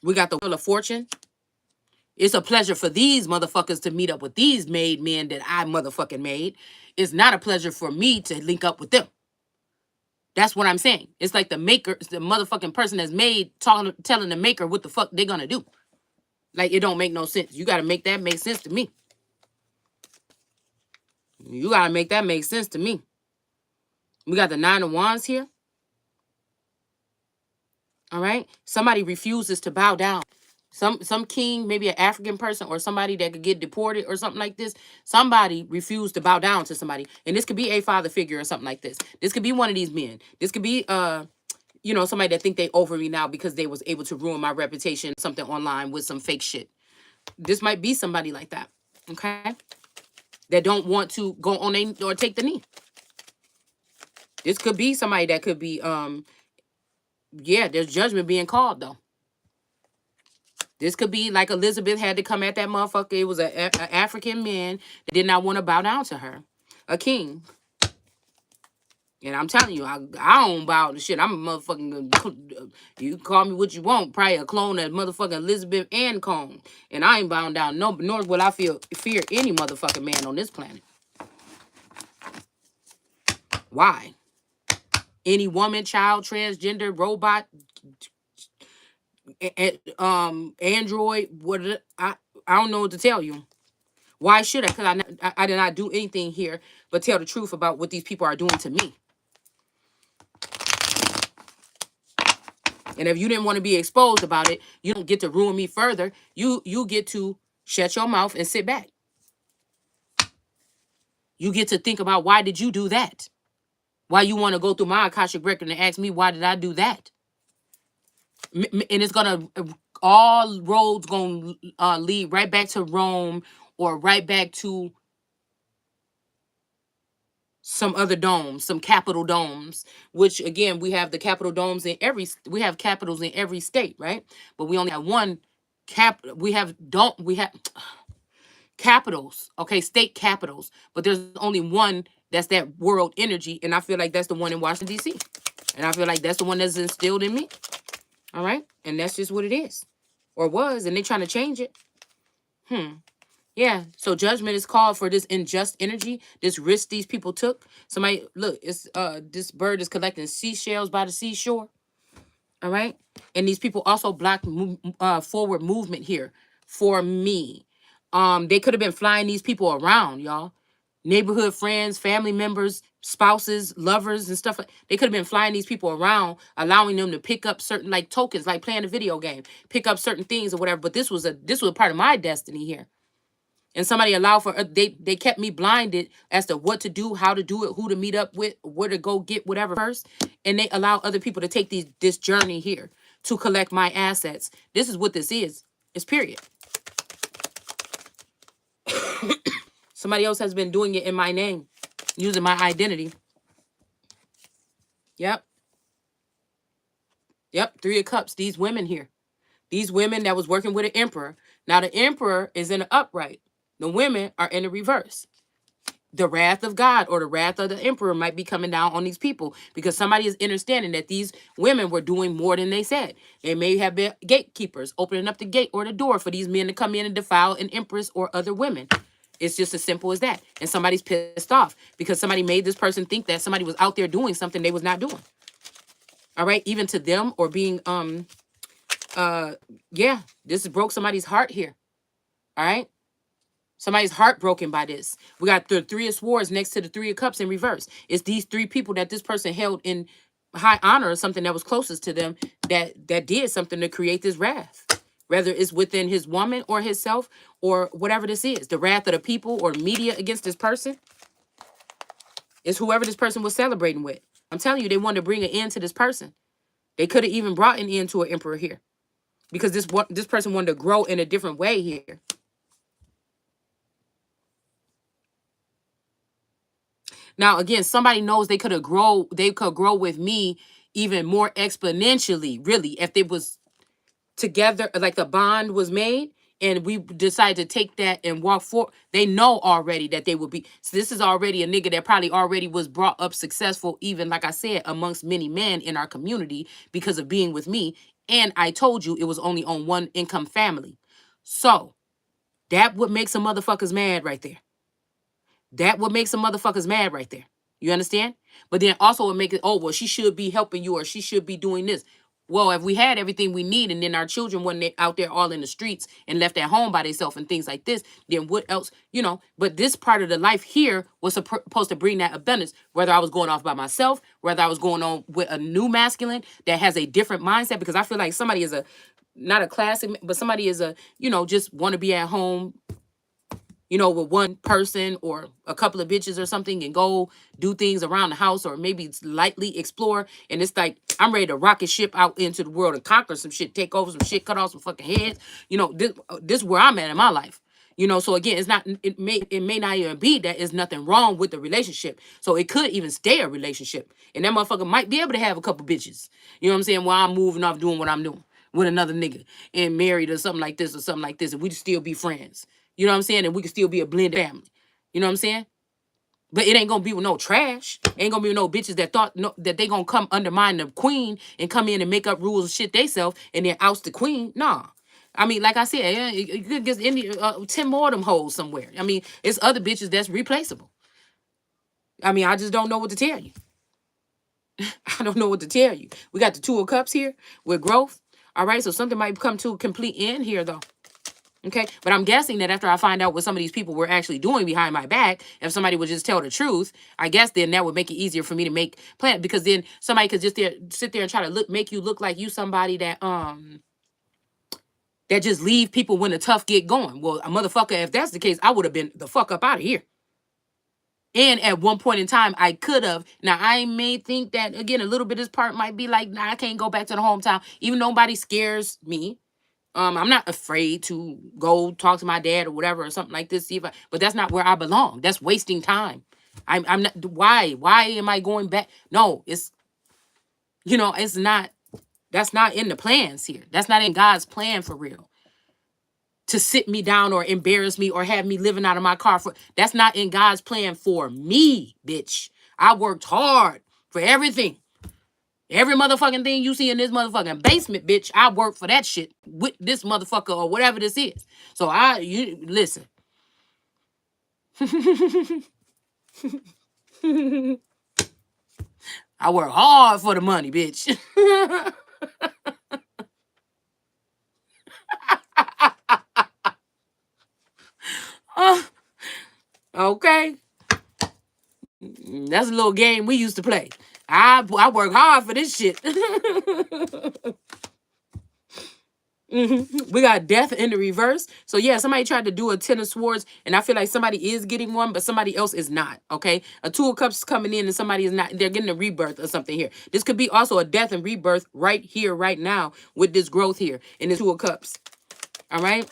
Speaker 1: We got the Wheel of Fortune. It's a pleasure for these motherfuckers to meet up with these made men that I motherfucking made. It's not a pleasure for me to link up with them. That's what I'm saying. It's like the maker, the motherfucking person that's made telling the maker what the fuck they're gonna do. Like it don't make no sense. You gotta make that make sense to me. You gotta make that make sense to me. We got the 9 of Wands here. All right. Somebody refuses to bow down. Some king, maybe an African person or somebody that could get deported or something like this. Somebody refused to bow down to somebody, and this could be a father figure or something like this. This could be one of these men. This could be somebody that think they over me now because they was able to ruin my reputation, something online with some fake shit. This might be somebody like that, okay? That don't want to go on a or take the knee. This could be somebody that could be yeah, there's judgment being called though. This could be like Elizabeth had to come at that motherfucker. It was a African man that did not want to bow down to her. A king. And I'm telling you, I don't bow to shit. I'm a motherfucking, you call me what you want, probably a clone of motherfucking Elizabeth and Cone. And I ain't bowing down, no, nor will I fear any motherfucking man on this planet. Why? Any woman, child, transgender, robot, android, I don't know what to tell you. Why should I? Because I did not do anything here but tell the truth about what these people are doing to me. And if you didn't want to be exposed about it, you don't get to ruin me further. You get to shut your mouth and sit back. You get to think about, why did you do that? Why you want to go through my Akashic record and ask me, why did I do that? And it's going to, all roads going to lead right back to Rome or right back to some other domes, some capital domes, which again, we have the capital domes in we have capitals in every state, right? But we only have one we have capitals, okay, state capitals, but there's only one that's that world energy, and I feel like that's the one in Washington, D.C. And I feel like that's the one that's instilled in me, all right? And that's just what it is, or was, and they're trying to change it. Yeah, so judgment is called for this unjust energy, this risk these people took. Somebody, look, it's this bird is collecting seashells by the seashore. All right, and these people also blocked forward movement here for me. They could have been flying these people around, y'all. Neighborhood friends, family members, spouses, lovers, and stuff. They could have been flying these people around, allowing them to pick up certain like tokens, like playing a video game, pick up certain things or whatever. But this was a part of my destiny here. And somebody allowed for they kept me blinded as to what to do, how to do it, who to meet up with, where to go get whatever first, and they allow other people to take this journey here to collect my assets. This is what this is. It's period. Somebody else has been doing it in my name, using my identity. Yep. Three of Cups. These women here, these women that was working with an emperor. Now the emperor is in the upright. The women are in the reverse. The wrath of God or the wrath of the emperor might be coming down on these people because somebody is understanding that these women were doing more than they said. They may have been gatekeepers, opening up the gate or the door for these men to come in and defile an empress or other women. It's just as simple as that. And somebody's pissed off because somebody made this person think that somebody was out there doing something they was not doing. All right, even to them, or being yeah, this broke somebody's heart here. All right. Somebody's heartbroken by this. We got the Three of Swords next to the Three of Cups in reverse. It's these three people that this person held in high honor, or something that was closest to them, that did something to create this wrath. Whether it's within his woman or himself or whatever this is. The wrath of the people or media against this person. It's whoever this person was celebrating with. I'm telling you, they wanted to bring an end to this person. They could have even brought an end to an emperor here. Because this person wanted to grow in a different way here. Now, again, somebody knows they could grow with me even more exponentially, really, if they was together, like the bond was made, and we decided to take that and walk forward. They know already that they would be. So this is already a nigga that probably already was brought up successful, even like I said, amongst many men in our community because of being with me. And I told you it was only on one income family. So that would make some motherfuckers mad right there. That would make some motherfuckers mad right there. You understand? But then also would make it, oh, well, she should be helping you or she should be doing this. Well, if we had everything we need and then our children weren't out there all in the streets and left at home by themselves and things like this, then what else, But this part of the life here was supposed to bring that abundance, whether I was going off by myself, whether I was going on with a new masculine that has a different mindset, because I feel like somebody is not a classic, but somebody is just want to be at home, with one person or a couple of bitches or something and go do things around the house or maybe lightly explore. And it's like, I'm ready to rocket ship out into the world and conquer some shit, take over some shit, cut off some fucking heads. This is where I'm at in my life. So again, it may not even be that there's nothing wrong with the relationship. So it could even stay a relationship. And that motherfucker might be able to have a couple bitches. You know what I'm saying? While I'm moving off doing what I'm doing with another nigga and married or something like this or something like this. And we'd still be friends. You know what I'm saying? And we could still be a blended family. You know what I'm saying? But it ain't gonna be with no trash. Ain't gonna be with no bitches that thought that they gonna come undermine the queen and come in and make up rules and shit they self and then oust the queen. Nah. I mean, like I said, you could get 10 more of them hoes somewhere. I mean, it's other bitches that's replaceable. I mean, I just don't know what to tell you. I don't know what to tell you. We got the Two of Cups here with growth. All right, so something might come to a complete end here, though. Okay, but I'm guessing that after I find out what some of these people were actually doing behind my back, if somebody would just tell the truth, I guess then that would make it easier for me to make plans, because then somebody could just sit there and try to make you look like you somebody that just leave people when the tough get going. Well, a motherfucker, if that's the case, I would have been the fuck up out of here. And at one point in time, I could have. Now, I may think that, again, a little bit of this part might be like, nah, I can't go back to the hometown, even though nobody scares me. I'm not afraid to go talk to my dad or whatever or something like this. But that's not where I belong. That's wasting time. I'm not. Why? Why am I going back? No, it's not. That's not in the plans here. That's not in God's plan for real. To sit me down or embarrass me or have me living out of my car that's not in God's plan for me, bitch. I worked hard for everything. Every motherfucking thing you see in this motherfucking basement, bitch, I work for that shit with this motherfucker or whatever this is. So you listen. I work hard for the money, bitch. Okay. That's a little game we used to play. I work hard for this shit. We got death in the reverse. So yeah, somebody tried to do a 10 of swords, and I feel like somebody is getting one, but somebody else is not. Okay, a 2 of cups is coming in, and somebody is not. They're getting a rebirth or something here. This could be also a death and rebirth right here, right now, with this growth here in the 2 of cups. All right.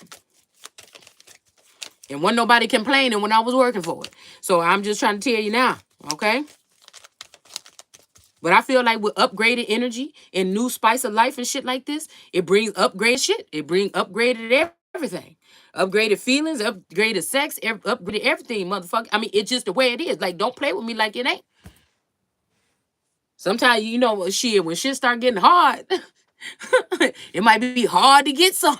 Speaker 1: And wasn't nobody complaining when I was working for it. So I'm just trying to tell you now. Okay. But I feel like with upgraded energy and new spice of life and shit like this, it brings upgraded shit. It brings upgraded everything. Upgraded feelings, upgraded sex, upgraded everything, motherfucker. I mean, it's just the way it is. Like, don't play with me like it ain't. Sometimes, shit, when shit start getting hard, it might be hard to get some.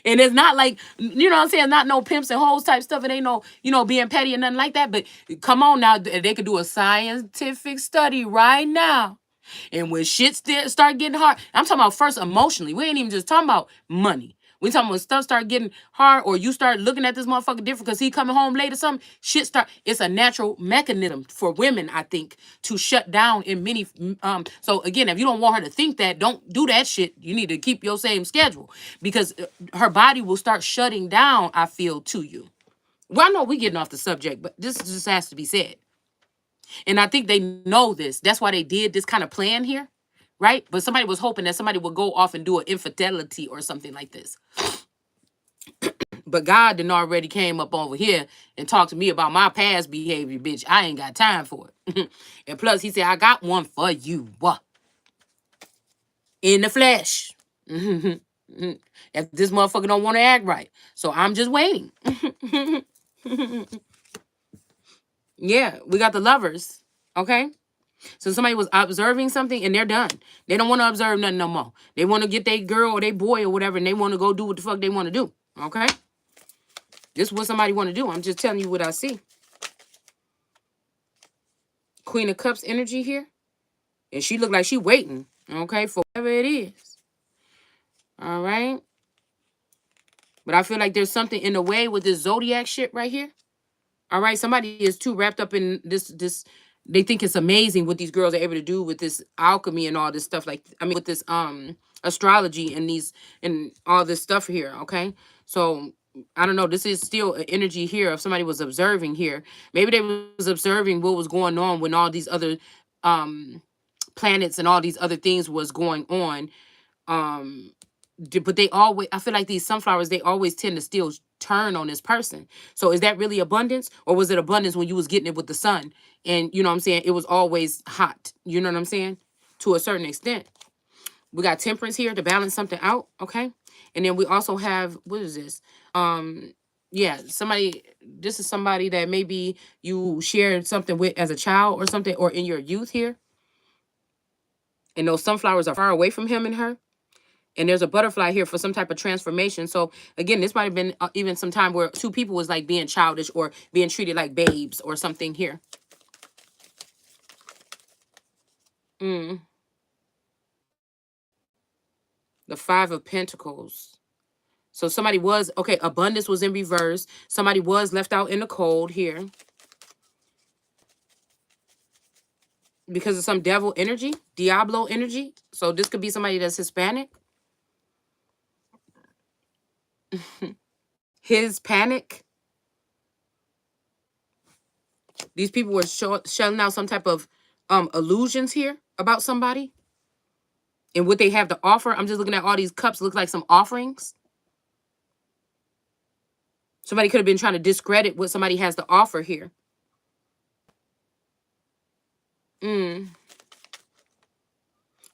Speaker 1: And it's not like, you know what I'm saying, not no pimps and hoes type stuff. It ain't no, being petty or nothing like that. But come on now, they could do a scientific study right now. And when shit start getting hard, I'm talking about first emotionally. We ain't even just talking about money. We talking about when stuff start getting hard, or you start looking at this motherfucker different because he coming home late or something. It's a natural mechanism for women, I think, to shut down in many. So again, if you don't want her to think that, don't do that shit. You need to keep your same schedule, because her body will start shutting down, I feel, to you. Well, I know we getting off the subject, but this just has to be said. And I think they know this. That's why they did this kind of plan here, right? But somebody was hoping that somebody would go off and do an infidelity or something like this. But God done already came up over here and talked to me about my past behavior, bitch. I ain't got time for it. And plus, he said, I got one for you. In the flesh. If this motherfucker don't want to act right. So I'm just waiting. Yeah, we got the lovers. Okay? So somebody was observing something and they're done. They don't want to observe nothing no more. They want to get their girl or their boy or whatever, and they want to go do what the fuck they want to do. Okay? This is what somebody want to do. I'm just telling you what I see. Queen of Cups energy here. And she looked like she waiting, okay, for whatever it is. All right. But I feel like there's something in the way with this zodiac shit right here. All right. Somebody is too wrapped up in this. They think it's amazing what these girls are able to do with this alchemy and all this stuff. Like, I mean, with this astrology and these and all this stuff here. Okay. So I don't know. This is still an energy here. If somebody was observing here, maybe they was observing what was going on when all these other planets and all these other things was going on. Um, but they always, I feel like these sunflowers, they always tend to still turn on this person. So is that really abundance, or was it abundance when you was getting it with the sun? And you know what I'm saying? It was always hot. You know what I'm saying? To a certain extent. We got temperance here to balance something out. Okay. And then we also have, what is this? Yeah, somebody, this is somebody that maybe you shared something with as a child or something, or in your youth here. And those sunflowers are far away from him and her. And there's a butterfly here for some type of transformation. So again, this might have been even some time where two people was like being childish or being treated like babes or something here. The Five of Pentacles. So somebody was, okay, abundance was in reverse. Somebody was left out in the cold here because of some devil energy, Diablo energy. So this could be somebody that's Hispanic. His panic. These people were shelling out some type of illusions here about somebody and what they have to offer. I'm just looking at all these cups. Look like some offerings. Somebody could have been trying to discredit what somebody has to offer here.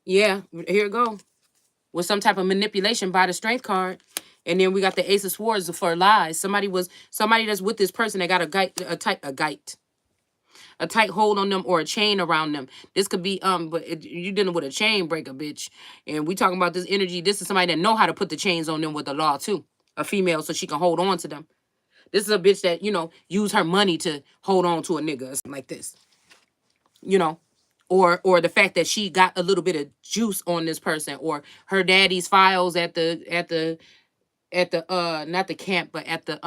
Speaker 1: Yeah, here it go. With some type of manipulation by the Strength card. And then we got the Ace of Swords for lies. Somebody that's with this person that got a tight hold on them or a chain around them. This could be but you dealing with a chain breaker, bitch. And we talking about this energy. This is somebody that know how to put the chains on them with the law too. A female, so she can hold on to them. This is a bitch that, you know, use her money to hold on to a nigga or something like this. You know, or the fact that she got a little bit of juice on this person, or her daddy's files at the not the camp, but at the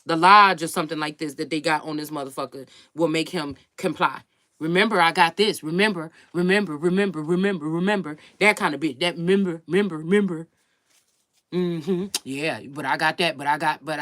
Speaker 1: lodge or something like this that they got on this motherfucker will make him comply. Remember, I got this. Remember. That kind of bitch. That remember. Yeah, but I got that. But